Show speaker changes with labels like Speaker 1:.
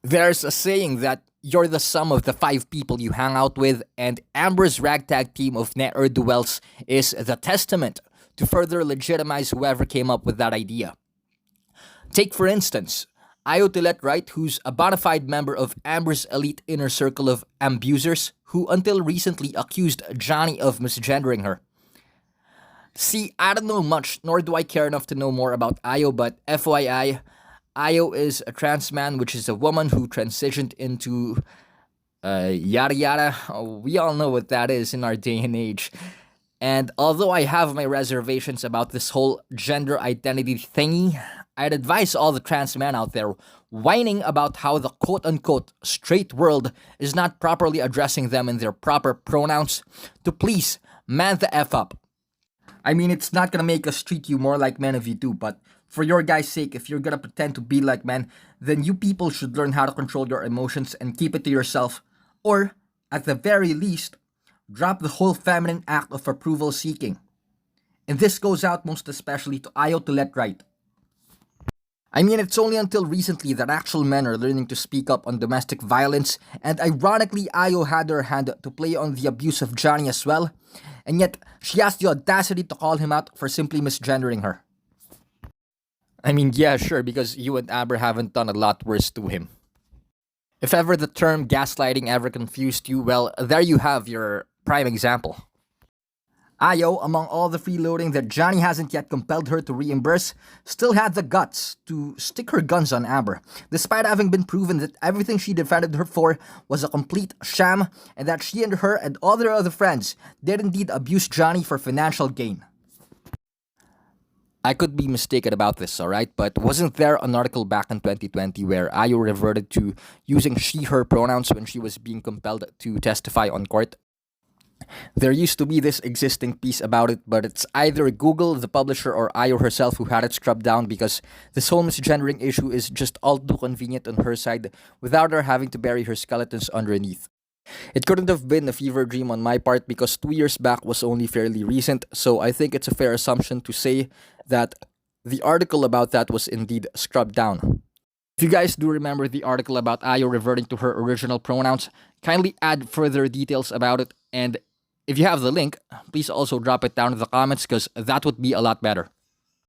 Speaker 1: There's a saying that you're the sum of the five people you hang out with, and Amber's ragtag team of ne'er-do-wells is the testament to further legitimize whoever came up with that idea. Take, for instance, Tillett, Wright, who's a bona fide member of Amber's elite inner circle of abusers who until recently accused Johnny of misgendering her. See, I don't know much, nor do I care enough to know more about Ayo, but FYI, Ayo is a trans man, which is a woman who transitioned into yada yada. We all know what that is in our day and age. And although I have my reservations about this whole gender identity thingy, I'd advise all the trans men out there whining about how the quote-unquote straight world is not properly addressing them in their proper pronouns to please man the F up. I mean, it's not gonna make us treat you more like men if you do, but for your guys' sake, if you're gonna pretend to be like men, then you people should learn how to control your emotions and keep it to yourself. Or, at the very least, drop the whole feminine act of approval seeking. And this goes out most especially to Ayo to let right. I mean, it's only until recently that actual men are learning to speak up on domestic violence, and ironically, Ayo had her hand to play on the abuse of Johnny as well, and yet she has the audacity to call him out for simply misgendering her. I mean, yeah, sure, because you and Amber haven't done a lot worse to him. If ever the term gaslighting ever confused you, well, there you have your prime example. Ayo, among all the freeloading that Johnny hasn't yet compelled her to reimburse, still had the guts to stick her guns on Amber, despite having been proven that everything she defended her for was a complete sham and that she and her and all their other friends did indeed abuse Johnny for financial gain. I could be mistaken about this, alright, but wasn't there an article back in 2020 where Ayo reverted to using she-her pronouns when she was being compelled to testify on court? There used to be this existing piece about it, but it's either Google, the publisher, or Ayo herself who had it scrubbed down because this whole misgendering issue is just all too convenient on her side without her having to bury her skeletons underneath. It couldn't have been a fever dream on my part because 2 years back was only fairly recent, so I think it's a fair assumption to say that the article about that was indeed scrubbed down. If you guys do remember the article about Ayo reverting to her original pronouns, kindly add further details about it, and if you have the link, please also drop it down in the comments because that would be a lot better.